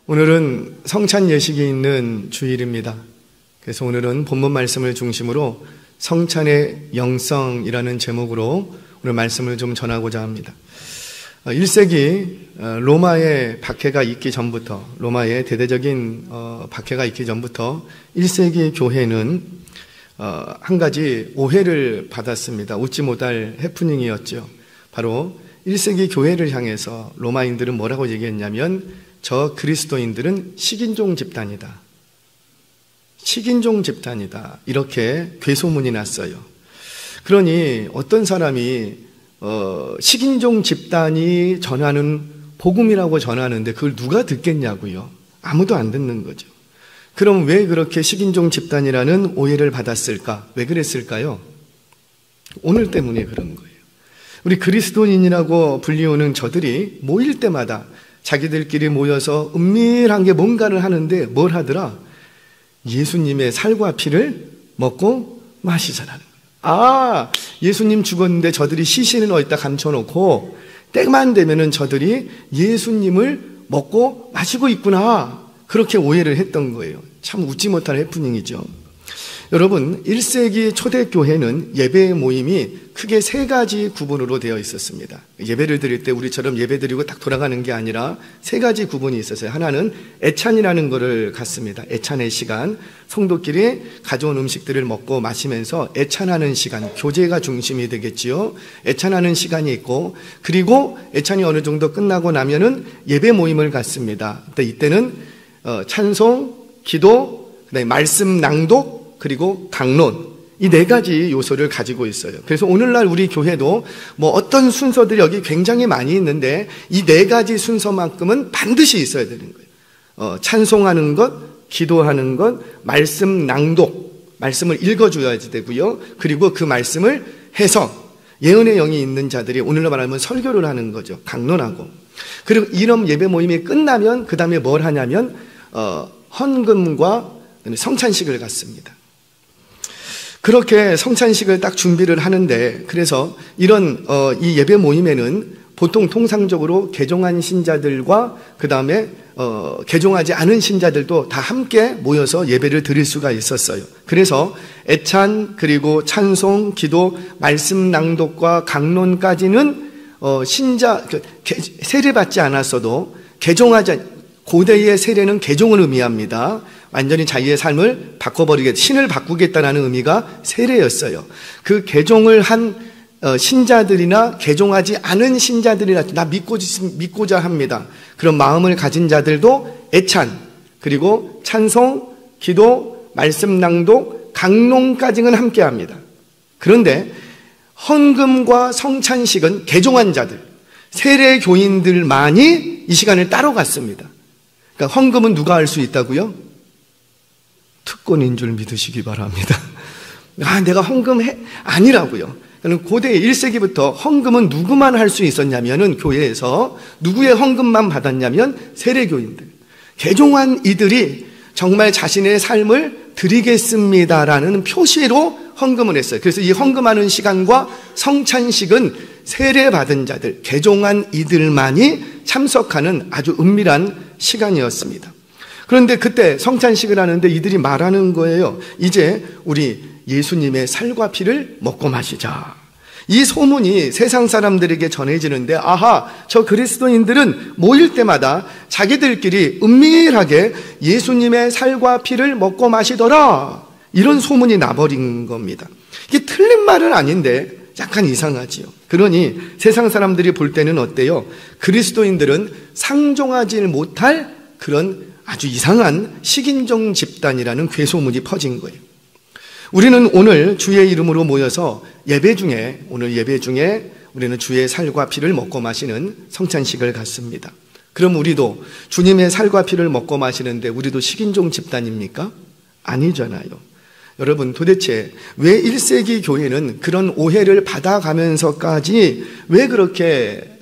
오늘은 성찬 예식이 있는 주일입니다. 그래서 오늘은 본문 말씀을 중심으로 성찬의 영성이라는 제목으로 오늘 말씀을 좀 전하고자 합니다. 1세기 로마의 박해가 있기 전부터, 로마의 대대적인 박해가 있기 전부터 1세기 교회는 한 가지 오해를 받았습니다. 웃지 못할 해프닝이었죠. 바로 1세기 교회를 향해서 로마인들은 뭐라고 얘기했냐면, 저 그리스도인들은 식인종 집단이다. 식인종 집단이다. 이렇게 괴소문이 났어요. 그러니 어떤 사람이 식인종 집단이 전하는 복음이라고 전하는데 그걸 누가 듣겠냐고요? 아무도 안 듣는 거죠. 그럼 왜 그렇게 식인종 집단이라는 오해를 받았을까? 왜 그랬을까요? 오늘 때문에 그런 거예요. 우리 그리스도인이라고 불리우는 저들이 모일 때마다 자기들끼리 모여서 은밀한 게 뭔가를 하는데 뭘 하더라? 예수님의 살과 피를 먹고 마시자라는 거예요. 예수님 죽었는데 저들이 시신은 어디다 감춰놓고 때만 되면은 저들이 예수님을 먹고 마시고 있구나. 그렇게 오해를 했던 거예요. 참 웃지 못할 해프닝이죠. 여러분, 1세기 초대교회는 예배 모임이 크게 세 가지 구분으로 되어 있었습니다. 예배를 드릴 때 우리처럼 예배 드리고 딱 돌아가는 게 아니라 세 가지 구분이 있었어요. 하나는 애찬이라는 것을 갖습니다. 애찬의 시간, 성도끼리 가져온 음식들을 먹고 마시면서 애찬하는 시간, 교제가 중심이 되겠지요. 애찬하는 시간이 있고, 그리고 애찬이 어느 정도 끝나고 나면은 예배 모임을 갖습니다. 이때는 찬송, 기도, 그다음에 말씀 낭독, 그리고 강론, 이 네 가지 요소를 가지고 있어요. 그래서 오늘날 우리 교회도 어떤 순서들이 여기 굉장히 많이 있는데 이 네 가지 순서만큼은 반드시 있어야 되는 거예요. 찬송하는 것, 기도하는 것, 말씀 낭독, 말씀을 읽어줘야 되고요. 그리고 그 말씀을 해석, 예언의 영이 있는 자들이 오늘로 말하면 설교를 하는 거죠. 강론하고. 그리고 이런 예배 모임이 끝나면 그 다음에 뭘 하냐면 헌금과 성찬식을 갖습니다. 그렇게 성찬식을 딱 준비를 하는데, 그래서 이런 이 예배 모임에는 보통 통상적으로 개종한 신자들과 그 다음에 개종하지 않은 신자들도 다 함께 모여서 예배를 드릴 수가 있었어요. 그래서 애찬, 그리고 찬송, 기도, 말씀 낭독과 강론까지는 신자 세례받지 않았어도 개종하지, 고대의 세례는 개종을 의미합니다. 완전히 자기의 삶을 바꿔버리겠다, 신을 바꾸겠다는 의미가 세례였어요. 그 개종을 한 신자들이나 개종하지 않은 신자들이나 나 믿고자 합니다. 그런 마음을 가진 자들도 애찬, 그리고 찬송, 기도, 말씀 낭독, 강론까지는 함께 합니다. 그런데 헌금과 성찬식은 개종한 자들, 세례 교인들만이 이 시간을 따로 갖습니다. 그러니까 헌금은 누가 할 수 있다고요? 특권인 줄 믿으시기 바랍니다. 내가 헌금해? 아니라고요. 고대 1세기부터 헌금은 누구만 할 수 있었냐면은 교회에서 누구의 헌금만 받았냐면 세례교인들, 개종한 이들이 정말 자신의 삶을 드리겠습니다라는 표시로 헌금을 했어요. 그래서 이 헌금하는 시간과 성찬식은 세례받은 자들, 개종한 이들만이 참석하는 아주 은밀한 시간이었습니다. 그런데 그때 성찬식을 하는데 이들이 말하는 거예요. 이제 우리 예수님의 살과 피를 먹고 마시자. 이 소문이 세상 사람들에게 전해지는데, 저 그리스도인들은 모일 때마다 자기들끼리 은밀하게 예수님의 살과 피를 먹고 마시더라, 이런 소문이 나버린 겁니다. 이게 틀린 말은 아닌데 약간 이상하지요. 그러니 세상 사람들이 볼 때는 어때요? 그리스도인들은 상종하지 못할 그런 아주 이상한 식인종 집단이라는 괴소문이 퍼진 거예요. 우리는 오늘 주의 이름으로 모여서 오늘 예배 중에 우리는 주의 살과 피를 먹고 마시는 성찬식을 갖습니다. 그럼 우리도 주님의 살과 피를 먹고 마시는데 우리도 식인종 집단입니까? 아니잖아요. 여러분, 도대체 왜 1세기 교회는 그런 오해를 받아가면서까지 왜 그렇게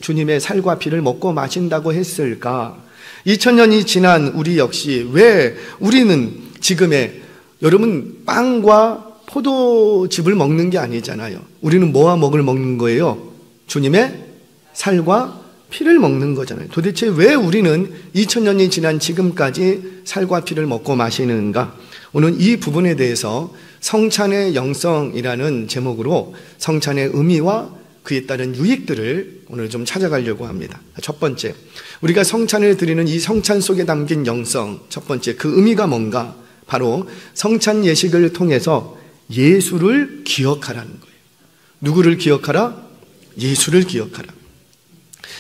주님의 살과 피를 먹고 마신다고 했을까? 2000년이 지난 우리 역시 왜 우리는 지금의, 여러분, 빵과 포도즙을 먹는 게 아니잖아요. 우리는 뭐와 먹는 거예요? 주님의 살과 피를 먹는 거잖아요. 도대체 왜 우리는 2000년이 지난 지금까지 살과 피를 먹고 마시는가? 오늘 이 부분에 대해서 성찬의 영성이라는 제목으로 성찬의 의미와 그에 따른 유익들을 오늘 좀 찾아가려고 합니다. 첫 번째, 우리가 성찬을 드리는 이 성찬 속에 담긴 영성, 첫 번째, 그 의미가 뭔가? 바로 성찬 예식을 통해서 예수를 기억하라는 거예요. 누구를 기억하라? 예수를 기억하라.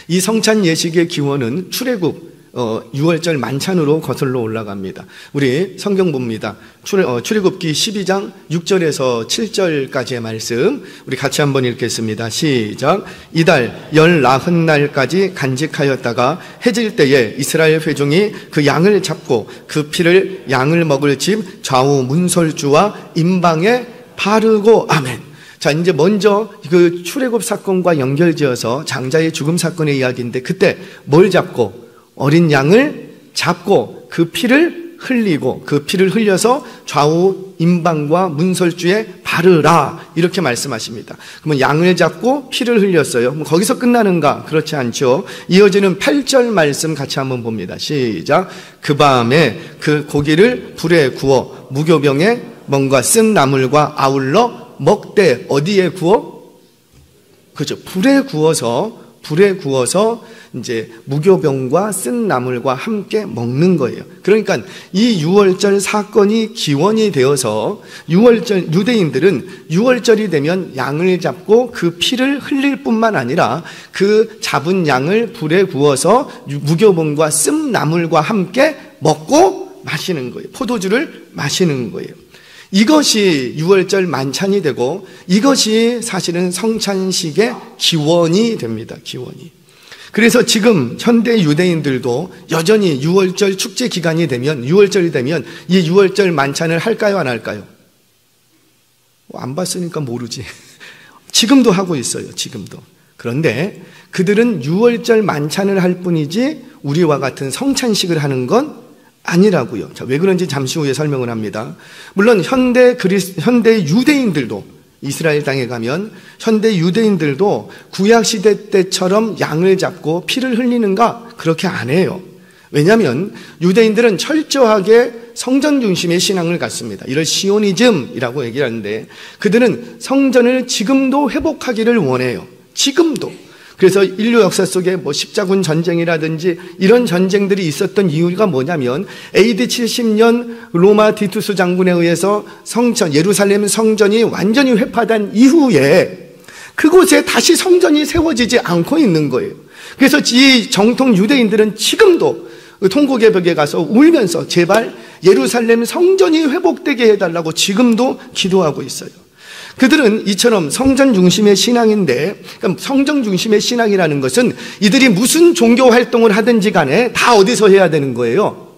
이 성찬 예식의 기원은 출애굽 6월절 만찬으로 거슬러 올라갑니다. 우리 성경 봅니다. 출애굽기 12장 6절에서 7절까지의 말씀 우리 같이 한번 읽겠습니다. 시작. 이달 19날까지 간직하였다가 해질 때에 이스라엘 회중이 그 양을 잡고 그 피를 양을 먹을 집 좌우 문설주와 임방에 바르고 아멘. 자, 이제 먼저 그 출애굽 사건과 연결지어서 장자의 죽음 사건의 이야기인데 그때 뭘 잡고? 어린 양을 잡고 그 피를 흘리고 그 피를 흘려서 좌우 임방과 문설주에 바르라 이렇게 말씀하십니다. 그러면 양을 잡고 피를 흘렸어요. 그럼 거기서 끝나는가? 그렇지 않죠. 이어지는 8절 말씀 같이 한번 봅니다. 시작. 그 밤에 그 고기를 불에 구워 무교병에 뭔가 쓴 나물과 아울러 먹되 어디에 구워? 그렇죠. 불에 구워서 이제 무교병과 쓴 나물과 함께 먹는 거예요. 그러니까 이 유월절 사건이 기원이 되어서 유월절 유대인들은 유월절이 되면 양을 잡고 그 피를 흘릴 뿐만 아니라 그 잡은 양을 불에 구워서 무교병과 쓴 나물과 함께 먹고 마시는 거예요. 포도주를 마시는 거예요. 이것이 유월절 만찬이 되고 이것이 사실은 성찬식의 기원이 됩니다. 기원이. 그래서 지금 현대 유대인들도 여전히 유월절 축제 기간이 되면 유월절이 되면 이 유월절 만찬을 할까요? 안 할까요? 안 봤으니까 모르지. 지금도 하고 있어요. 지금도. 그런데 그들은 유월절 만찬을 할 뿐이지 우리와 같은 성찬식을 하는 건 아니라고요. 자, 왜 그런지 잠시 후에 설명을 합니다. 물론 현대 유대인들도 이스라엘 땅에 가면 현대 유대인들도 구약시대 때처럼 양을 잡고 피를 흘리는가? 그렇게 안 해요. 왜냐하면 유대인들은 철저하게 성전 중심의 신앙을 갖습니다. 이를 시오니즘이라고 얘기하는데 그들은 성전을 지금도 회복하기를 원해요. 지금도. 그래서 인류 역사 속에 뭐 십자군 전쟁이라든지 이런 전쟁들이 있었던 이유가 뭐냐면 AD 70년 로마 디투스 장군에 의해서 예루살렘 성전이 완전히 회파된 이후에 그곳에 다시 성전이 세워지지 않고 있는 거예요. 그래서 이 정통 유대인들은 지금도 통곡의 벽에 가서 울면서 제발 예루살렘 성전이 회복되게 해달라고 지금도 기도하고 있어요. 그들은 이처럼 성전 중심의 신앙인데, 그러니까 성전 중심의 신앙이라는 것은 이들이 무슨 종교 활동을 하든지 간에 다 어디서 해야 되는 거예요?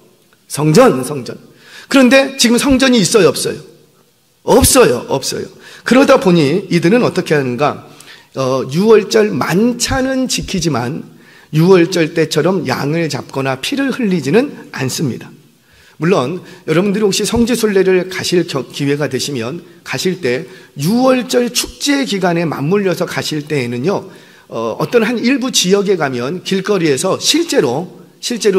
성전. 그런데 지금 성전이 있어요, 없어요? 없어요. 그러다 보니 이들은 어떻게 하는가? 6월절 만찬은 지키지만 6월절 때처럼 양을 잡거나 피를 흘리지는 않습니다. 물론 여러분들이 혹시 성지순례를 가실 기회가 되시면 가실 때 6월절 축제 기간에 맞물려서 가실 때에는요 어떤 한 일부 지역에 가면 길거리에서 실제로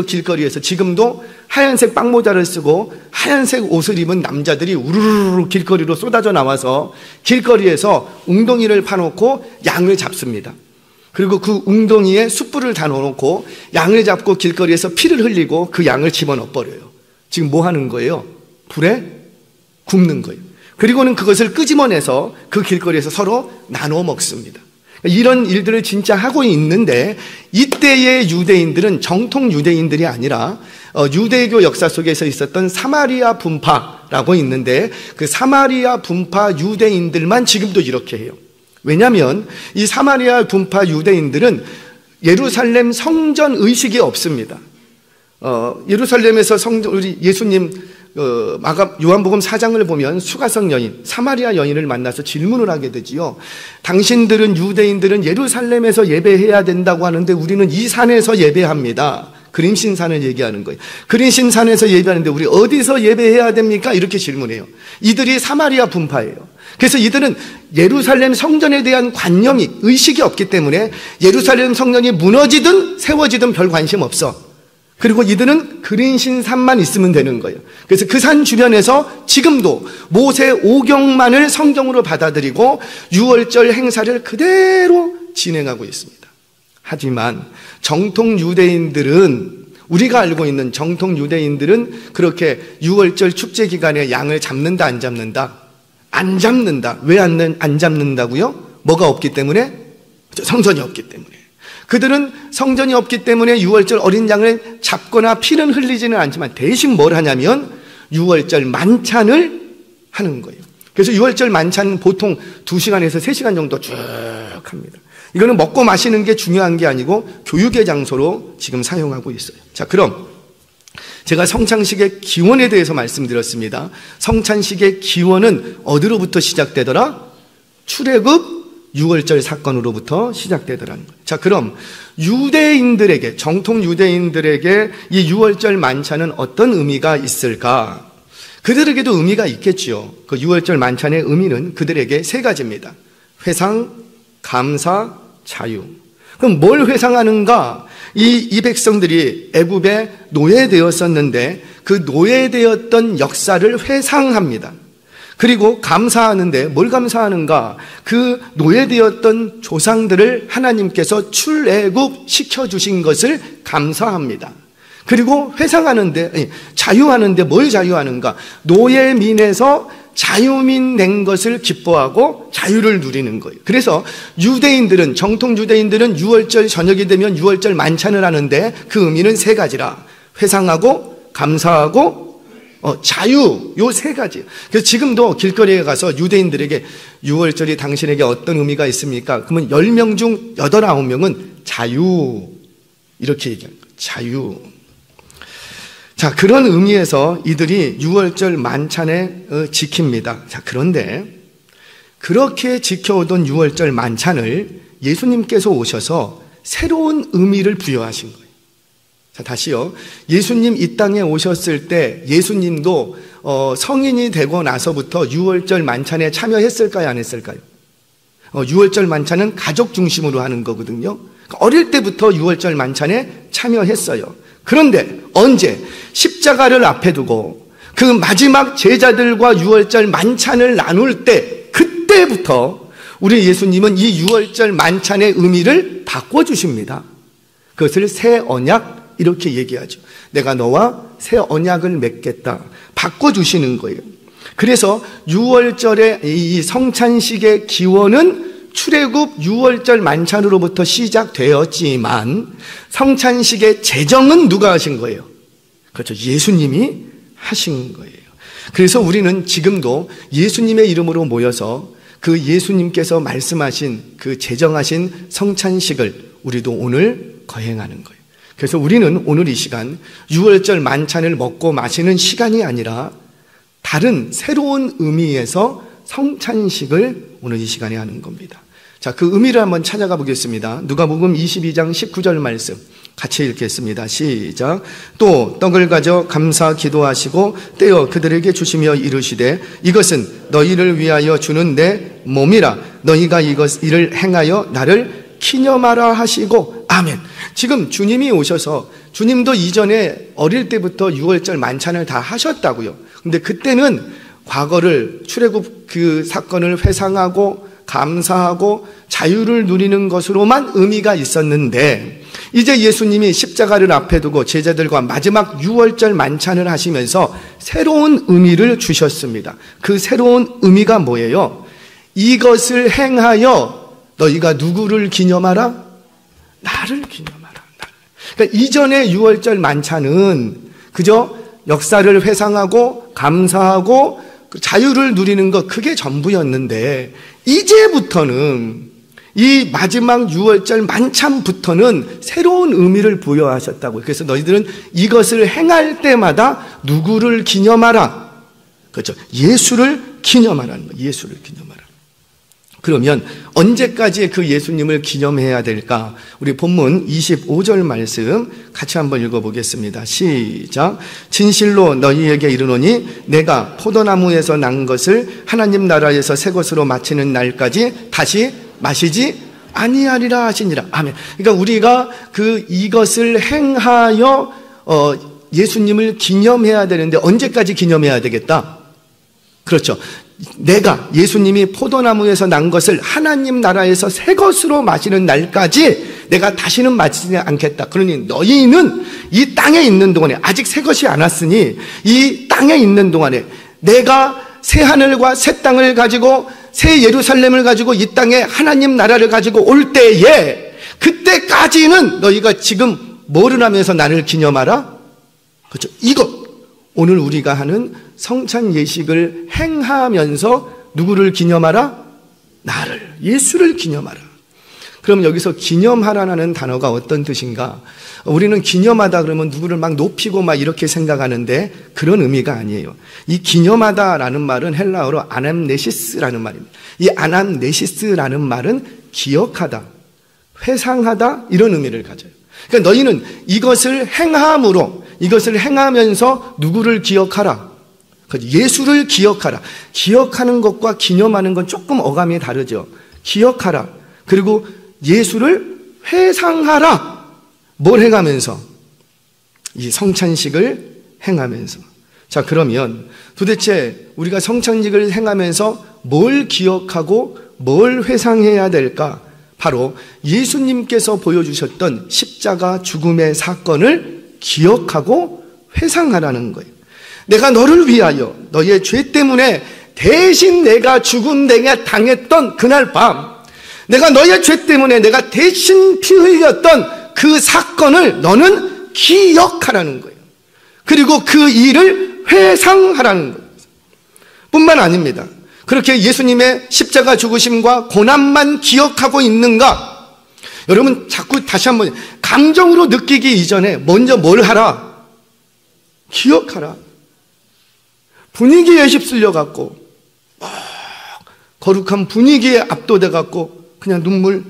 길거리에서 지금도 하얀색 빵모자를 쓰고 하얀색 옷을 입은 남자들이 우르르르 길거리로 쏟아져 나와서 길거리에서 웅덩이를 파놓고 양을 잡습니다. 그리고 그 웅덩이에 숯불을 다 넣어놓고 양을 잡고 길거리에서 피를 흘리고 그 양을 집어넣어 버려요. 지금 뭐 하는 거예요? 불에 굽는 거예요. 그리고는 그것을 끄집어내서 그 길거리에서 서로 나눠 먹습니다. 이런 일들을 진짜 하고 있는데 이때의 유대인들은 정통 유대인들이 아니라 유대교 역사 속에서 있었던 사마리아 분파라고 있는데 그 사마리아 분파 유대인들만 지금도 이렇게 해요. 왜냐하면 이 사마리아 분파 유대인들은 예루살렘 성전 의식이 없습니다. 예루살렘에서 우리 예수님 요한복음 4장을 보면 수가성 여인, 사마리아 여인을 만나서 질문을 하게 되지요. 당신들은 유대인들은 예루살렘에서 예배해야 된다고 하는데 우리는 이 산에서 예배합니다. 그림신산을 얘기하는 거예요. 그림신산에서 예배하는데 우리 어디서 예배해야 됩니까? 이렇게 질문해요. 이들이 사마리아 분파예요. 그래서 이들은 예루살렘 성전에 대한 관념이, 의식이 없기 때문에 예루살렘 성전이 무너지든 세워지든 별 관심 없어. 그리고 이들은 그린신산만 있으면 되는 거예요. 그래서 그 산 주변에서 지금도 모세 오경만을 성경으로 받아들이고 유월절 행사를 그대로 진행하고 있습니다. 하지만 정통 유대인들은, 우리가 알고 있는 정통 유대인들은 그렇게 유월절 축제 기간에 양을 잡는다 안 잡는다? 안 잡는다. 왜 안 잡는다고요? 뭐가 없기 때문에? 성전이 없기 때문에. 그들은 성전이 없기 때문에 유월절 어린 양을 잡거나 피는 흘리지는 않지만 대신 뭘 하냐면 유월절 만찬을 하는 거예요. 그래서 유월절 만찬은 보통 2시간에서 3시간 정도 쭉 합니다. 이거는 먹고 마시는 게 중요한 게 아니고 교육의 장소로 지금 사용하고 있어요. 자, 그럼 제가 성찬식의 기원에 대해서 말씀드렸습니다. 성찬식의 기원은 어디로부터 시작되더라? 출애굽 유월절 사건으로부터 시작되더라는 거예요. 자, 그럼 유대인들에게, 정통 유대인들에게 이 유월절 만찬은 어떤 의미가 있을까? 그들에게도 의미가 있겠지요. 그 유월절 만찬의 의미는 그들에게 3가지입니다. 회상, 감사, 자유. 그럼 뭘 회상하는가? 이 백성들이 애굽에 노예되었었는데 그 노예되었던 역사를 회상합니다. 그리고 감사하는데 뭘 감사하는가? 그 노예되었던 조상들을 하나님께서 출애굽 시켜주신 것을 감사합니다. 그리고 회상하는데, 자유하는데 뭘 자유하는가? 노예민에서 자유민 된 것을 기뻐하고 자유를 누리는 거예요. 그래서 유대인들은, 정통 유대인들은 유월절 저녁이 되면 유월절 만찬을 하는데 그 의미는 3가지라. 회상하고 감사하고 자유, 요 3가지. 그래서 지금도 길거리에 가서 유대인들에게 유월절이 당신에게 어떤 의미가 있습니까? 그러면 10명 중 8, 9명은 자유. 이렇게 얘기하는 거예요. 자유. 자, 그런 의미에서 이들이 유월절 만찬에 지킵니다. 자, 그런데 그렇게 지켜오던 유월절 만찬을 예수님께서 오셔서 새로운 의미를 부여하신 거예요. 자, 다시요. 예수님 이 땅에 오셨을 때 예수님도 성인이 되고 나서부터 유월절 만찬에 참여했을까요? 안 했을까요? 유월절 만찬은 가족 중심으로 하는 거거든요. 어릴 때부터 유월절 만찬에 참여했어요. 그런데 언제? 십자가를 앞에 두고 그 마지막 제자들과 유월절 만찬을 나눌 때, 그때부터 우리 예수님은 이 유월절 만찬의 의미를 바꿔주십니다. 그것을 새 언약, 이렇게 얘기하죠. 내가 너와 새 언약을 맺겠다. 바꿔주시는 거예요. 그래서 유월절의 이 성찬식의 기원은 출애굽 유월절 만찬으로부터 시작되었지만 성찬식의 제정은 누가 하신 거예요? 그렇죠. 예수님이 하신 거예요. 그래서 우리는 지금도 예수님의 이름으로 모여서 그 예수님께서 말씀하신 그 제정하신 성찬식을 우리도 오늘 거행하는 거예요. 그래서 우리는 오늘 이 시간 유월절 만찬을 먹고 마시는 시간이 아니라 다른 새로운 의미에서 성찬식을 오늘 이 시간에 하는 겁니다. 자, 그 의미를 한번 찾아가 보겠습니다. 누가복음 22장 19절 말씀 같이 읽겠습니다. 시작. 또 떡을 가져 감사 기도하시고 떼어 그들에게 주시며 이르시되 이것은 너희를 위하여 주는 내 몸이라. 너희가 이를 행하여 나를 기념하라 하시고 아멘. 지금 주님이 오셔서, 주님도 이전에 어릴 때부터 유월절 만찬을 다 하셨다고요. 근데 그때는 과거를, 출애굽 그 사건을 회상하고 감사하고 자유를 누리는 것으로만 의미가 있었는데 이제 예수님이 십자가를 앞에 두고 제자들과 마지막 유월절 만찬을 하시면서 새로운 의미를 주셨습니다. 그 새로운 의미가 뭐예요? 이것을 행하여 너희가 누구를 기념하라? 나를 기념하라. 그러니까 이전의 유월절 만찬은 그저 역사를 회상하고 감사하고 자유를 누리는 것, 그게 전부였는데 이제부터는 이 마지막 유월절 만찬부터는 새로운 의미를 부여하셨다고요. 그래서 너희들은 이것을 행할 때마다 누구를 기념하라? 그렇죠. 예수를 기념하라는 거예요. 예수를 기념하라. 그러면 언제까지 그 예수님을 기념해야 될까? 우리 본문 25절 말씀 같이 한번 읽어보겠습니다. 시작. 진실로 너희에게 이르노니 내가 포도나무에서 난 것을 하나님 나라에서 새 것으로 마치는 날까지 다시 마시지 아니하리라 하시니라. 아멘. 그러니까 우리가 이것을 행하여 예수님을 기념해야 되는데 언제까지 기념해야 되겠다? 그렇죠. 내가 예수님이 포도나무에서 난 것을 하나님 나라에서 새 것으로 마시는 날까지 내가 다시는 마시지 않겠다. 그러니 너희는 이 땅에 있는 동안에 아직 새 것이 안 왔으니 이 땅에 있는 동안에 내가 새 하늘과 새 땅을 가지고 새 예루살렘을 가지고 이 땅에 하나님 나라를 가지고 올 때에 그때까지는 너희가 지금 뭐를 하면서 나를 기념하라? 그렇죠. 이것 오늘 우리가 하는 성찬 예식을 행하면서 누구를 기념하라? 나를, 예수를 기념하라. 그럼 여기서 기념하라는 단어가 어떤 뜻인가? 우리는 기념하다 그러면 누구를 막 높이고 막 이렇게 생각하는데 그런 의미가 아니에요. 이 기념하다라는 말은 헬라어로 아남네시스라는 말입니다. 이 아남네시스라는 말은 기억하다, 회상하다 이런 의미를 가져요. 그러니까 너희는 이것을 행함으로, 이것을 행하면서 누구를 기억하라? 예수를 기억하라. 기억하는 것과 기념하는 건 조금 어감이 다르죠. 기억하라. 그리고 예수를 회상하라. 뭘 행하면서? 이 성찬식을 행하면서. 자, 그러면 도대체 우리가 성찬식을 행하면서 뭘 기억하고 뭘 회상해야 될까? 바로 예수님께서 보여주셨던 십자가 죽음의 사건을 기억하고 회상하라는 거예요. 내가 너를 위하여 너의 죄 때문에 대신 내가 죽음 당했던 그날 밤, 내가 너의 죄 때문에 내가 대신 피 흘렸던 그 사건을 너는 기억하라는 거예요. 그리고 그 일을 회상하라는 거예요. 뿐만 아닙니다. 그렇게 예수님의 십자가 죽으심과 고난만 기억하고 있는가? 여러분 자꾸 다시 한번 감정으로 느끼기 이전에 먼저 뭘 하라? 기억하라. 분위기에 휩쓸려갖고 거룩한 분위기에 압도돼갖고 그냥 눈물,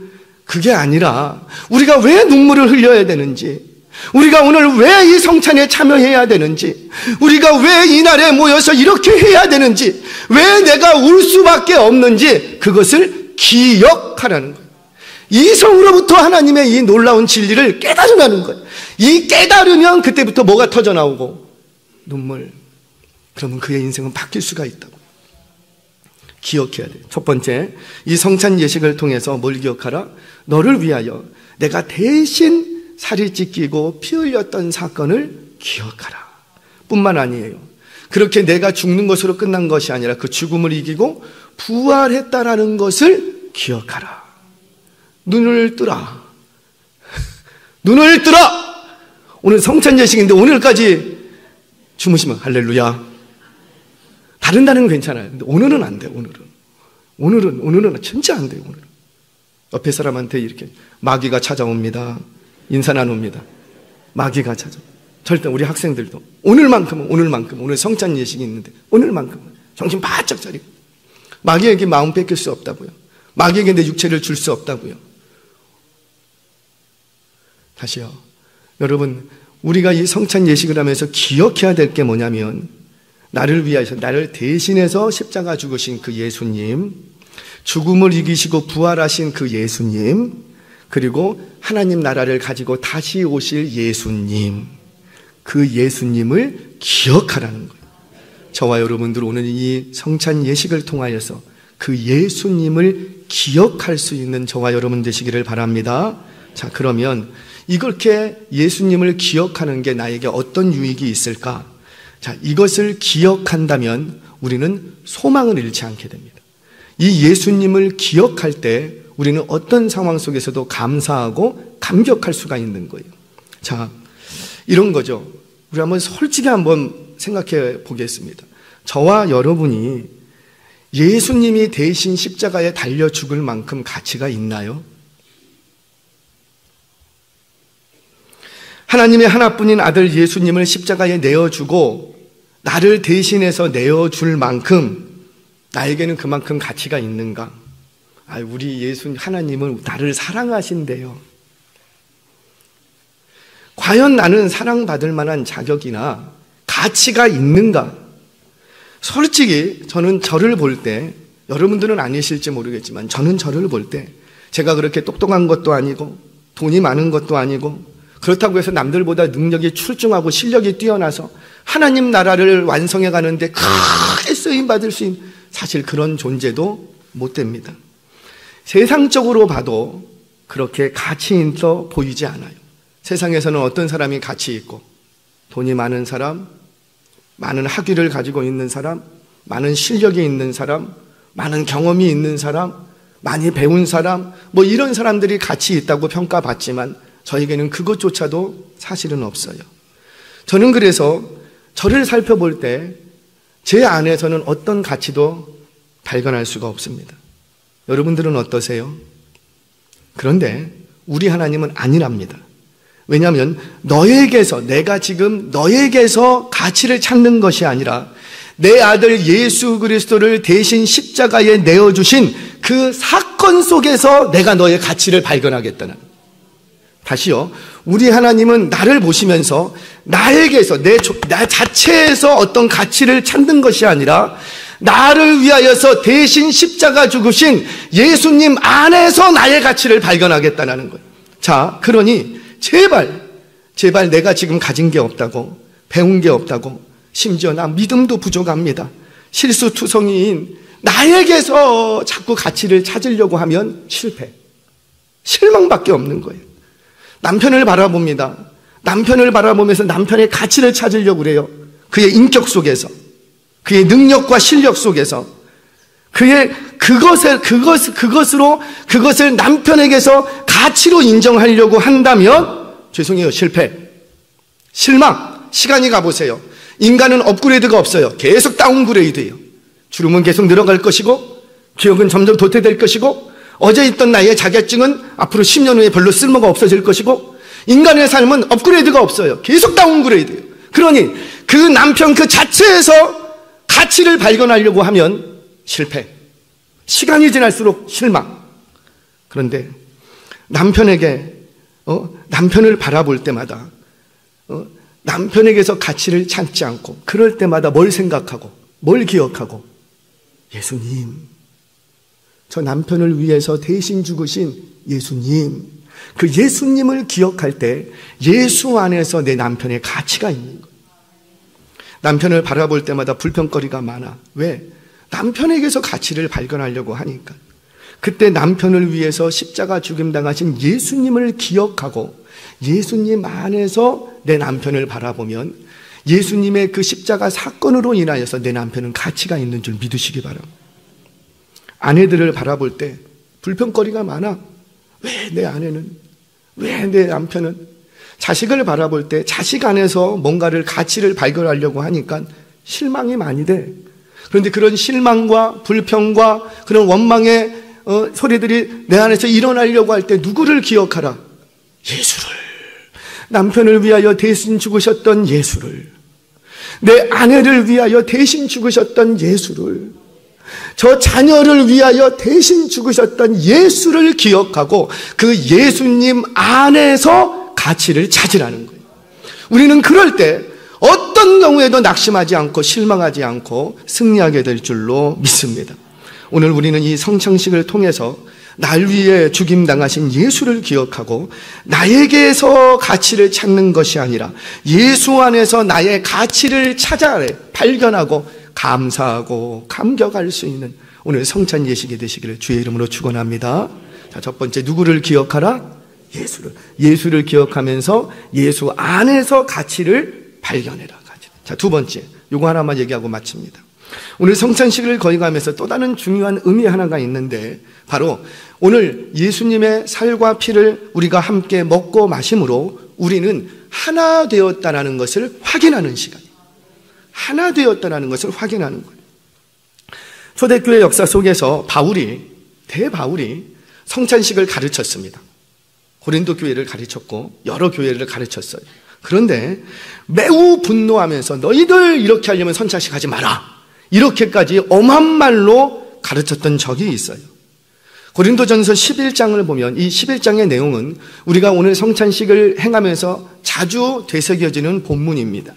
그게 아니라 우리가 왜 눈물을 흘려야 되는지, 우리가 오늘 왜 이 성찬에 참여해야 되는지, 우리가 왜 이날에 모여서 이렇게 해야 되는지, 왜 내가 울 수밖에 없는지 그것을 기억하라는 거예요. 이성으로부터 하나님의 이 놀라운 진리를 깨달으라는 거예요. 이 깨달으면 그때부터 뭐가 터져나오고? 눈물. 그러면 그의 인생은 바뀔 수가 있다고. 기억해야 돼요. 첫 번째, 이 성찬 예식을 통해서 뭘 기억하라? 너를 위하여 내가 대신 살이 찢기고 피 흘렸던 사건을 기억하라. 뿐만 아니에요. 그렇게 내가 죽는 것으로 끝난 것이 아니라 그 죽음을 이기고 부활했다라는 것을 기억하라. 눈을 뜨라. 눈을 뜨라. 오늘 성찬 예식인데 오늘까지 주무시면 할렐루야. 다른 날은 괜찮아요. 근데 오늘은 안 돼요. 오늘은 진짜 안 돼요. 오늘은 옆에 사람한테 이렇게 마귀가 찾아옵니다. 인사 나눕니다. 마귀가 찾아옵니다. 절대 우리 학생들도 오늘만큼은 오늘 성찬 예식이 있는데 오늘만큼은 정신 바짝 차리고, 마귀에게 마음 뺏길 수 없다고요. 마귀에게 내 육체를 줄 수 없다고요. 다시요. 여러분, 우리가 이 성찬 예식을 하면서 기억해야 될 게 뭐냐면, 나를 위하여서, 나를 대신해서 십자가 죽으신 그 예수님, 죽음을 이기시고 부활하신 그 예수님, 그리고 하나님 나라를 가지고 다시 오실 예수님, 그 예수님을 기억하라는 거예요. 저와 여러분들 오늘 이 성찬 예식을 통하여서 그 예수님을 기억할 수 있는 저와 여러분 되시기를 바랍니다. 자, 그러면 이렇게 예수님을 기억하는 게 나에게 어떤 유익이 있을까? 자, 이것을 기억한다면 우리는 소망을 잃지 않게 됩니다. 이 예수님을 기억할 때 우리는 어떤 상황 속에서도 감사하고 감격할 수가 있는 거예요. 자, 이런 거죠. 우리 한번 솔직히 한번 생각해 보겠습니다. 저와 여러분이 예수님이 대신 십자가에 달려 죽을 만큼 가치가 있나요? 하나님의 하나뿐인 아들 예수님을 십자가에 내어주고 나를 대신해서 내어줄 만큼 나에게는 그만큼 가치가 있는가? 우리 예수 하나님은 나를 사랑하신대요. 과연 나는 사랑받을 만한 자격이나 가치가 있는가? 솔직히 저는 저를 볼 때, 여러분들은 아니실지 모르겠지만 저는 저를 볼 때 제가 그렇게 똑똑한 것도 아니고 돈이 많은 것도 아니고 그렇다고 해서 남들보다 능력이 출중하고 실력이 뛰어나서 하나님 나라를 완성해 가는데 크게 쓰임받을 수 있는, 사실 그런 존재도 못 됩니다. 세상적으로 봐도 그렇게 가치 있어 보이지 않아요. 세상에서는 어떤 사람이 가치 있고, 돈이 많은 사람, 많은 학위를 가지고 있는 사람, 많은 실력이 있는 사람, 많은 경험이 있는 사람, 많이 배운 사람, 이런 사람들이 가치 있다고 평가받지만 저에게는 그것조차도 사실은 없어요. 저는 그래서 저를 살펴볼 때 제 안에서는 어떤 가치도 발견할 수가 없습니다. 여러분들은 어떠세요? 그런데 우리 하나님은 아니랍니다. 왜냐하면 내가 지금 너에게서 가치를 찾는 것이 아니라 내 아들 예수 그리스도를 대신 십자가에 내어주신 그 사건 속에서 내가 너의 가치를 발견하겠다는. 다시요. 우리 하나님은 나를 보시면서 나에게서, 나 자체에서 어떤 가치를 찾는 것이 아니라 나를 위하여서 대신 십자가 죽으신 예수님 안에서 나의 가치를 발견하겠다는 거예요. 자, 그러니 제발 내가 지금 가진 게 없다고, 배운 게 없다고, 심지어 나 믿음도 부족합니다. 실수투성이인 나에게서 자꾸 가치를 찾으려고 하면 실망밖에 없는 거예요. 남편을 바라봅니다. 남편을 바라보면서 남편의 가치를 찾으려고 그래요. 그의 인격 속에서, 그의 능력과 실력 속에서, 그것을 남편에게서 가치로 인정하려고 한다면, 죄송해요, 실망. 시간이 가보세요. 인간은 업그레이드가 없어요. 계속 다운그레이드예요. 주름은 계속 늘어갈 것이고, 기억은 점점 도태될 것이고, 어제 있던 나의 자격증은 앞으로 10년 후에 별로 쓸모가 없어질 것이고, 인간의 삶은 업그레이드가 없어요. 계속 다운그레이드예요. 그러니 그 남편 그 자체에서 가치를 발견하려고 하면 실패. 시간이 지날수록 실망. 그런데 남편을 바라볼 때마다 남편에게서 가치를 찾지 않고, 그럴 때마다 뭘 생각하고 뭘 기억하고, 예수님, 저 남편을 위해서 대신 죽으신 예수님, 그 예수님을 기억할 때 예수 안에서 내 남편의 가치가 있는 거예요. 남편을 바라볼 때마다 불평거리가 많아. 왜? 남편에게서 가치를 발견하려고 하니까. 그때 남편을 위해서 십자가 죽임 당하신 예수님을 기억하고 예수님 안에서 내 남편을 바라보면 예수님의 그 십자가 사건으로 인하여서 내 남편은 가치가 있는 줄 믿으시기 바랍니다. 아내들을 바라볼 때 불평거리가 많아. 왜 내 아내는, 왜 내 남편은? 자식을 바라볼 때 자식 안에서 뭔가를 가치를 발견하려고 하니까 실망이 많이 돼. 그런데 그런 실망과 불평과 그런 원망의 소리들이 내 안에서 일어나려고 할 때 누구를 기억하라? 예수를. 남편을 위하여 대신 죽으셨던 예수를, 내 아내를 위하여 대신 죽으셨던 예수를, 저 자녀를 위하여 대신 죽으셨던 예수를 기억하고 그 예수님 안에서 가치를 찾으라는 거예요. 우리는 그럴 때 어떤 경우에도 낙심하지 않고 실망하지 않고 승리하게 될 줄로 믿습니다. 오늘 우리는 이 성찬식을 통해서 날 위해 죽임당하신 예수를 기억하고 나에게서 가치를 찾는 것이 아니라 예수 안에서 나의 가치를 찾아 발견하고 감사하고 감격할 수 있는 오늘 성찬 예식이 되시기를 주의 이름으로 축원합니다. 자, 첫 번째, 누구를 기억하라? 예수를 기억하면서 예수 안에서 가치를 발견해라. 자, 두 번째, 요거 하나만 얘기하고 마칩니다. 오늘 성찬식을 거행하면서 또 다른 중요한 의미 하나가 있는데, 바로 오늘 예수님의 살과 피를 우리가 함께 먹고 마심으로 우리는 하나 되었다는 것을 확인하는 시간이에요. 하나 되었다는 것을 확인하는 거예요. 초대교회 역사 속에서 대바울이 성찬식을 가르쳤습니다. 고린도 교회를 가르쳤고 여러 교회를 가르쳤어요. 그런데 매우 분노하면서 너희들 이렇게 하려면 성찬식 하지 마라, 이렇게까지 엄한 말로 가르쳤던 적이 있어요. 고린도전서 11장을 보면 이 11장의 내용은 우리가 오늘 성찬식을 행하면서 자주 되새겨지는 본문입니다.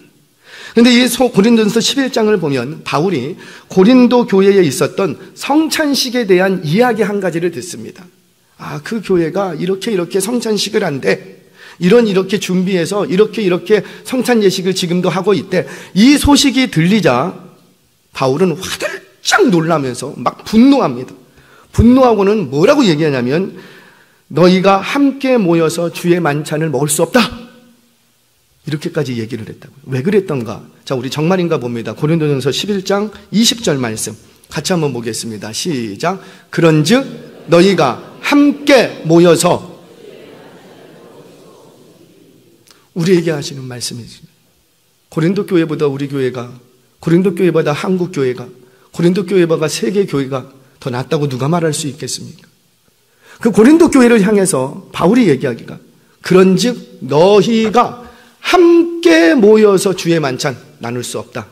그런데 이 고린도전서 11장을 보면 바울이 고린도 교회에 있었던 성찬식에 대한 이야기 한 가지를 듣습니다. 그 교회가 이렇게 성찬식을 한대. 이렇게 준비해서 이렇게 성찬 예식을 지금도 하고 있대. 이 소식이 들리자 바울은 화들짝 놀라면서 막 분노합니다. 분노하고는 뭐라고 얘기하냐면 너희가 함께 모여서 주의 만찬을 먹을 수 없다. 이렇게까지 얘기를 했다고요. 왜 그랬던가? 자, 우리 정말인가 봅니다. 고린도전서 11장 20절 말씀 같이 한번 보겠습니다. 시작. 그런즉 너희가 함께 모여서 우리에게 하시는 말씀이지. 고린도 교회보다 우리 교회가, 고린도 교회보다 한국 교회가, 고린도 교회보다 세계 교회가 더 낫다고 누가 말할 수 있겠습니까? 그 고린도 교회를 향해서 바울이 얘기하기가 그런즉 너희가 함께 모여서 주의 만찬 나눌 수 없다.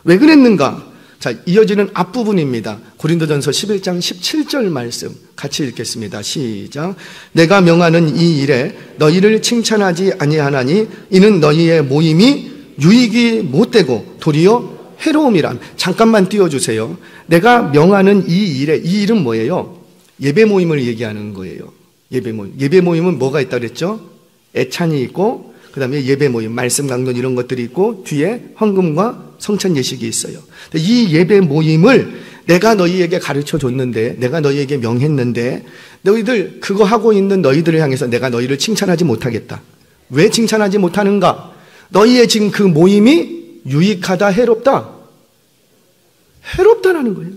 왜 그랬는가? 자, 이어지는 앞부분입니다. 고린도전서 11장 17절 말씀 같이 읽겠습니다. 시작. 내가 명하는 이 일에 너희를 칭찬하지 아니하나니 이는 너희의 모임이 유익이 못되고 도리어 해로움이라. 잠깐만 띄워주세요. 내가 명하는 이 일에, 이 일은 뭐예요? 예배 모임을 얘기하는 거예요. 예배 모임. 예배 모임은 뭐가 있다고 그랬죠? 애찬이 있고 그 다음에 예배 모임, 말씀 강론 이런 것들이 있고 뒤에 헌금과 성찬 예식이 있어요. 이 예배 모임을 내가 너희에게 가르쳐 줬는데, 내가 너희에게 명했는데 너희들 그거 하고 있는 너희들을 향해서 내가 너희를 칭찬하지 못하겠다. 왜 칭찬하지 못하는가? 너희의 지금 그 모임이 유익하다, 해롭다? 해롭다라는 거예요.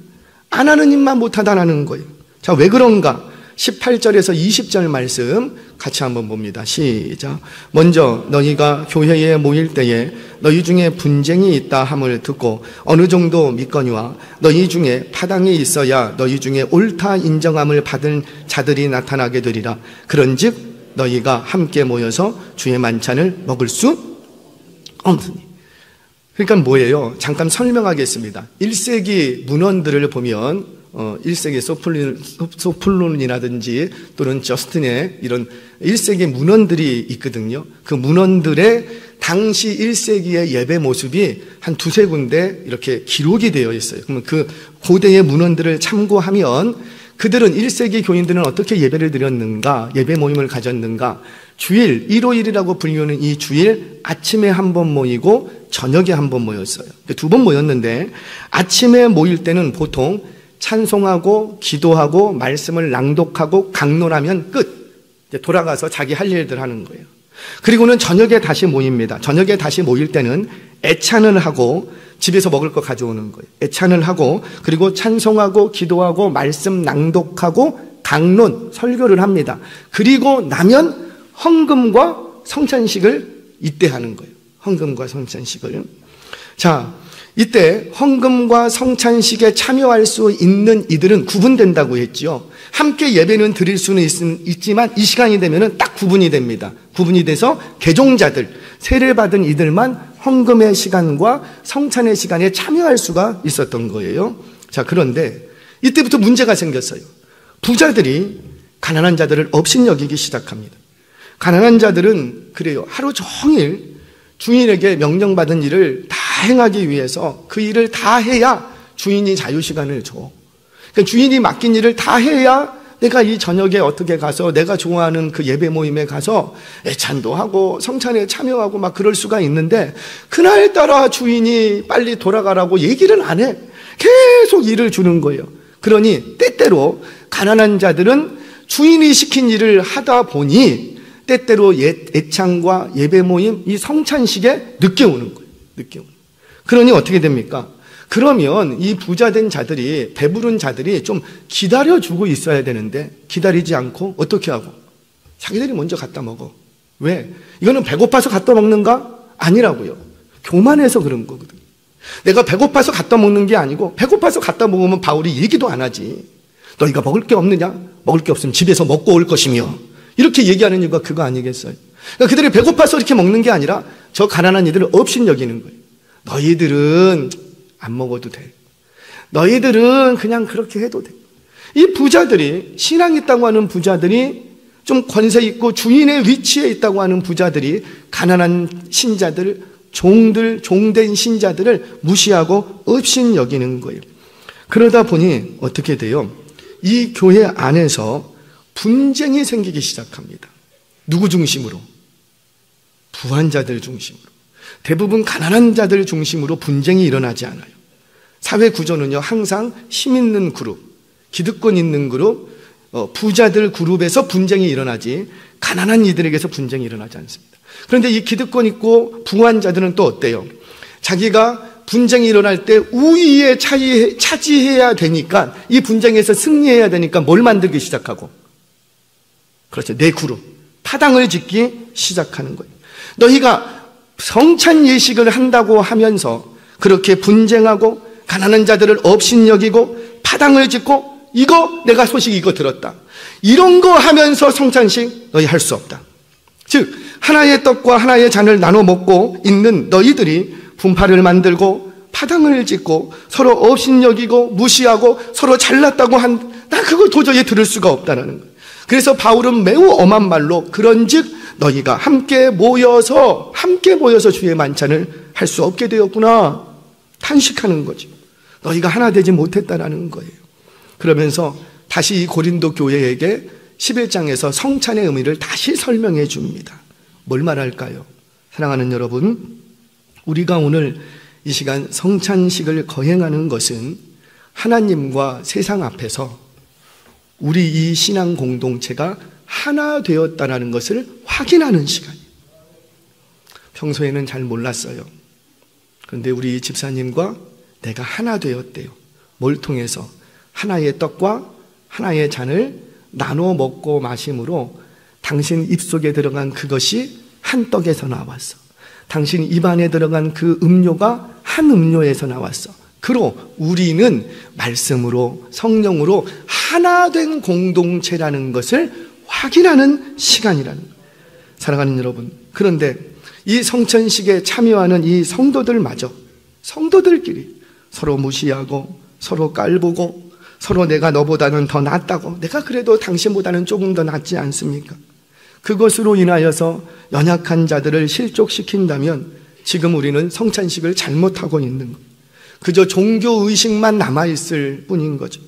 안 하는 일만 못하다라는 거예요. 자, 왜 그런가? 18절에서 20절 말씀 같이 한번 봅니다. 시작. 먼저 너희가 교회에 모일 때에 너희 중에 분쟁이 있다 함을 듣고 어느 정도 믿거니와 너희 중에 파당이 있어야 너희 중에 옳다 인정함을 받은 자들이 나타나게 되리라. 그런즉 너희가 함께 모여서 주의 만찬을 먹을 수 없으니. 그러니까 뭐예요? 잠깐 설명하겠습니다. 1세기 문헌들을 보면 1세기 소플론이라든지 또는 저스틴의 이런 1세기 문헌들이 있거든요. 그 문헌들의 당시 1세기의 예배 모습이 한 두세 군데 이렇게 기록이 되어 있어요. 그러면 그 고대의 문헌들을 참고하면 그들은 1세기 교인들은 어떻게 예배를 드렸는가, 예배 모임을 가졌는가. 주일, 일요일이라고 불리는 이 주일 아침에 한 번 모이고 저녁에 한 번 모였어요. 두 번 모였는데 아침에 모일 때는 보통 찬송하고 기도하고 말씀을 낭독하고 강론하면 끝. 이제 돌아가서 자기 할 일들 하는 거예요. 그리고는 저녁에 다시 모입니다. 저녁에 다시 모일 때는 애찬을 하고 집에서 먹을 거 가져오는 거예요. 애찬을 하고 그리고 찬송하고 기도하고 말씀 낭독하고 강론, 설교를 합니다. 그리고 나면 헌금과 성찬식을 이때 하는 거예요. 헌금과 성찬식을. 자, 이때 헌금과 성찬식에 참여할 수 있는 이들은 구분된다고 했지요. 함께 예배는 드릴 수는 있지만 이 시간이 되면 딱 구분이 됩니다. 구분이 돼서 개종자들, 세례받은 이들만 헌금의 시간과 성찬의 시간에 참여할 수가 있었던 거예요. 자, 그런데 이때부터 문제가 생겼어요. 부자들이 가난한 자들을 업신여기기 시작합니다. 가난한 자들은 그래요. 하루 종일 주인에게 명령받은 일을 다 행하기 위해서 그 일을 다 해야 주인이 자유시간을 줘. 그러니까 주인이 맡긴 일을 다 해야 내가 이 저녁에 어떻게 가서 내가 좋아하는 그 예배 모임에 가서 애찬도 하고 성찬에 참여하고 막 그럴 수가 있는데 그날따라 주인이 빨리 돌아가라고 얘기를 안 해. 계속 일을 주는 거예요. 그러니 때때로 가난한 자들은 주인이 시킨 일을 하다 보니 때때로 애찬과 예배 모임, 이 성찬식에 늦게 오는 거예요. 늦게 오는. 그러니 어떻게 됩니까? 그러면 이 부자된 자들이, 배부른 자들이 좀 기다려주고 있어야 되는데 기다리지 않고 어떻게 하고? 자기들이 먼저 갖다 먹어. 왜? 이거는 배고파서 갖다 먹는가? 아니라고요. 교만해서 그런 거거든. 내가 배고파서 갖다 먹는 게 아니고 배고파서 갖다 먹으면 바울이 얘기도 안 하지. 너희가 먹을 게 없느냐? 먹을 게 없으면 집에서 먹고 올 것이며. 이렇게 얘기하는 이유가 그거 아니겠어요? 그러니까 그들이 배고파서 이렇게 먹는 게 아니라 저 가난한 이들을 업신여기는 거예요. 너희들은 안 먹어도 돼. 너희들은 그냥 그렇게 해도 돼. 이 부자들이, 신앙 있다고 하는 부자들이, 좀 권세 있고 주인의 위치에 있다고 하는 부자들이 가난한 신자들, 종된 신자들을 무시하고 업신 여기는 거예요. 그러다 보니 어떻게 돼요? 이 교회 안에서 분쟁이 생기기 시작합니다. 누구 중심으로? 부한자들 중심으로. 대부분 가난한 자들 중심으로 분쟁이 일어나지 않아요. 사회 구조는요, 항상 힘 있는 그룹, 기득권 있는 그룹, 부자들 그룹에서 분쟁이 일어나지 가난한 이들에게서 분쟁이 일어나지 않습니다. 그런데 이 기득권 있고 부한 자들은 또 어때요? 자기가 분쟁이 일어날 때 우위에 차지해야 되니까, 이 분쟁에서 승리해야 되니까 뭘 만들기 시작하고, 그렇죠, 내 그룹, 파당을 짓기 시작하는 거예요. 너희가 성찬 예식을 한다고 하면서 그렇게 분쟁하고 가난한 자들을 업신여기고 파당을 짓고, 이거 내가 소식 이거 들었다, 이런 거 하면서 성찬식 너희 할 수 없다. 즉 하나의 떡과 하나의 잔을 나눠 먹고 있는 너희들이 분파를 만들고 파당을 짓고 서로 업신여기고 무시하고 서로 잘났다고 나 그걸 도저히 들을 수가 없다는 거예요. 그래서 바울은 매우 엄한 말로 그런즉 너희가 함께 모여서 주의 만찬을 할 수 없게 되었구나 탄식하는 거죠. 너희가 하나 되지 못했다라는 거예요. 그러면서 다시 이 고린도 교회에게 11장에서 성찬의 의미를 다시 설명해 줍니다. 뭘 말할까요? 사랑하는 여러분, 우리가 오늘 이 시간 성찬식을 거행하는 것은 하나님과 세상 앞에서 우리 이 신앙 공동체가 하나 되었다는 것을 확인하는 시간이에요. 평소에는 잘 몰랐어요. 그런데 우리 집사님과 내가 하나 되었대요. 뭘 통해서? 하나의 떡과 하나의 잔을 나눠 먹고 마심으로 당신 입속에 들어간 그것이 한 떡에서 나왔어. 당신 입안에 들어간 그 음료가 한 음료에서 나왔어. 그로 우리는 말씀으로 성령으로 하나 된 공동체라는 것을 확인하는 시간이라는 거예요. 사랑하는 여러분, 그런데 이 성찬식에 참여하는 이 성도들마저 성도들끼리 서로 무시하고 서로 깔보고 서로 내가 너보다는 더 낫다고, 내가 그래도 당신보다는 조금 더 낫지 않습니까? 그것으로 인하여서 연약한 자들을 실족시킨다면 지금 우리는 성찬식을 잘못하고 있는 거예요. 그저 종교의식만 남아있을 뿐인 거죠.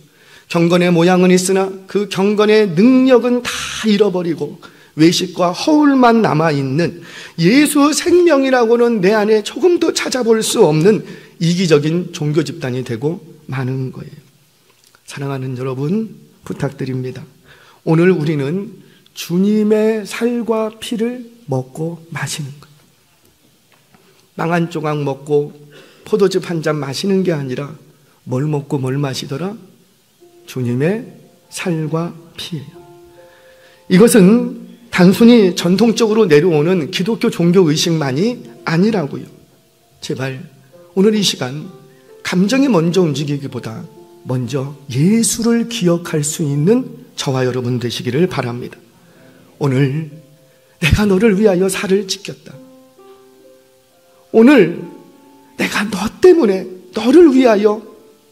경건의 모양은 있으나 그 경건의 능력은 다 잃어버리고 외식과 허울만 남아있는, 예수 생명이라고는 내 안에 조금도 찾아볼 수 없는 이기적인 종교 집단이 되고 마는 거예요. 사랑하는 여러분, 부탁드립니다. 오늘 우리는 주님의 살과 피를 먹고 마시는 거예요. 빵 한 조각 먹고 포도즙 한 잔 마시는 게 아니라 뭘 먹고 뭘 마시더라? 주님의 살과 피예요. 이것은 단순히 전통적으로 내려오는 기독교 종교의식만이 아니라고요. 제발 오늘 이 시간 감정이 먼저 움직이기보다 먼저 예수를 기억할 수 있는 저와 여러분 되시기를 바랍니다. 오늘 내가 너를 위하여 살을 찢겼다. 오늘 내가 너 때문에, 너를 위하여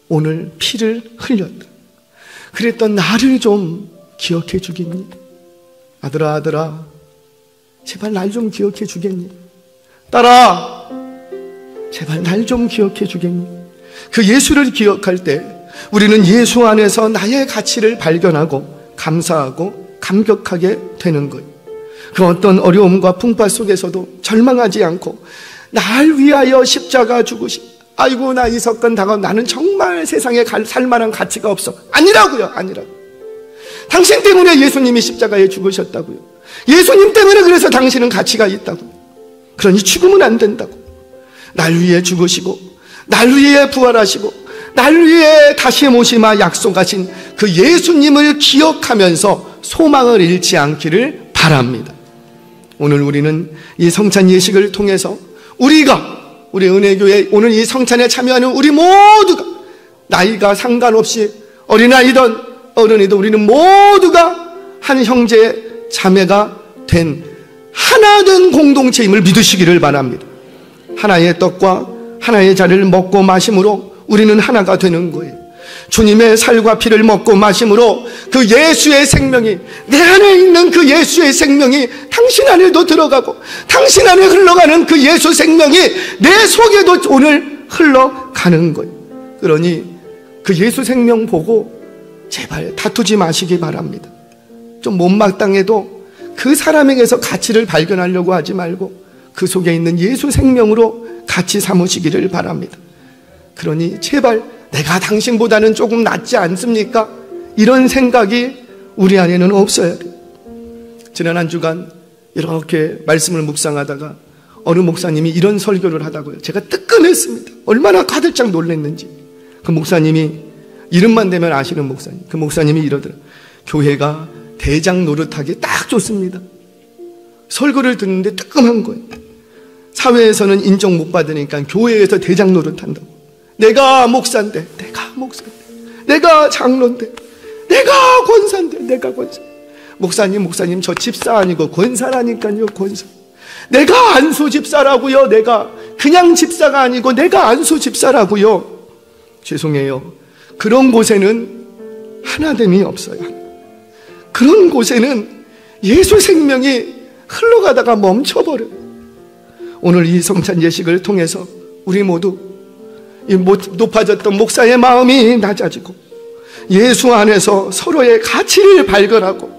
오늘 피를 흘렸다. 그랬던 나를 좀 기억해 주겠니? 아들아, 아들아, 제발 날 좀 기억해 주겠니? 딸아, 제발 날 좀 기억해 주겠니? 그 예수를 기억할 때 우리는 예수 안에서 나의 가치를 발견하고 감사하고 감격하게 되는 거예요. 그 어떤 어려움과 풍파 속에서도 절망하지 않고 날 위하여 십자가 죽으신, 아이고 나 이석건 당하고 나는 정말 세상에 살 만한 가치가 없어. 아니라고요. 아니라고. 당신 때문에 예수님이 십자가에 죽으셨다고요. 예수님 때문에 그래서 당신은 가치가 있다고요. 그러니 죽으면 안 된다고. 날 위해 죽으시고 날 위해 부활하시고 날 위해 다시 모시마 약속하신 그 예수님을 기억하면서 소망을 잃지 않기를 바랍니다. 오늘 우리는 이 성찬 예식을 통해서 우리 은혜교회 오늘 이 성찬에 참여하는 우리 모두가 나이가 상관없이 어린아이든 어른이든 우리는 모두가 한 형제 자매가 된 하나 된 공동체임을 믿으시기를 바랍니다. 하나의 떡과 하나의 잔을 먹고 마심으로 우리는 하나가 되는 거예요. 주님의 살과 피를 먹고 마심으로 그 예수의 생명이, 내 안에 있는 그 예수의 생명이 당신 안에도 들어가고 당신 안에 흘러가는 그 예수 생명이 내 속에도 오늘 흘러가는 거예요. 그러니 그 예수 생명 보고 제발 다투지 마시기 바랍니다. 좀 못마땅해도 그 사람에게서 가치를 발견하려고 하지 말고 그 속에 있는 예수 생명으로 가치 삼으시기를 바랍니다. 그러니 제발 내가 당신보다는 조금 낫지 않습니까? 이런 생각이 우리 안에는 없어야 돼요. 지난 한 주간 이렇게 말씀을 묵상하다가 어느 목사님이 이런 설교를 하다고요. 제가 뜨끔했습니다. 얼마나 가득짝 놀랐는지. 그 목사님이 이름만 대면 아시는 목사님, 그 목사님이 이러더라고요. 교회가 대장 노릇하기 딱 좋습니다. 설교를 듣는데 뜨끔한 거예요. 사회에서는 인정 못 받으니까 교회에서 대장 노릇한다고. 내가 목사인데, 내가 장로인데, 내가 권사. 목사님 저 집사 아니고 권사라니까요. 권사. 내가 안수 집사라고요. 내가 그냥 집사가 아니고 내가 안수 집사라고요. 죄송해요. 그런 곳에는 하나됨이 없어요. 그런 곳에는 예수 생명이 흘러가다가 멈춰버려요. 오늘 이 성찬 예식을 통해서 우리 모두 이 높아졌던 목사의 마음이 낮아지고 예수 안에서 서로의 가치를 발견하고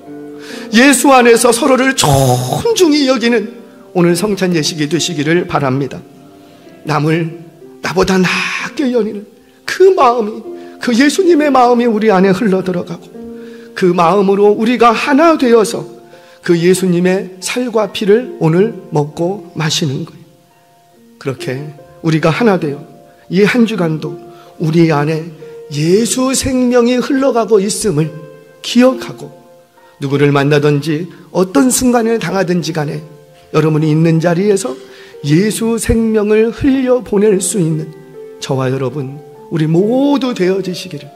예수 안에서 서로를 존중히 여기는 오늘 성찬 예식이 되시기를 바랍니다. 남을 나보다 낫게 여기는 그 마음이, 그 예수님의 마음이 우리 안에 흘러들어가고 그 마음으로 우리가 하나 되어서 그 예수님의 살과 피를 오늘 먹고 마시는 거예요. 그렇게 우리가 하나 되어 이 한 주간도 우리 안에 예수 생명이 흘러가고 있음을 기억하고 누구를 만나든지 어떤 순간을 당하든지 간에 여러분이 있는 자리에서 예수 생명을 흘려보낼 수 있는 저와 여러분 우리 모두 되어지시기를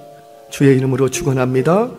주의 이름으로 축원합니다.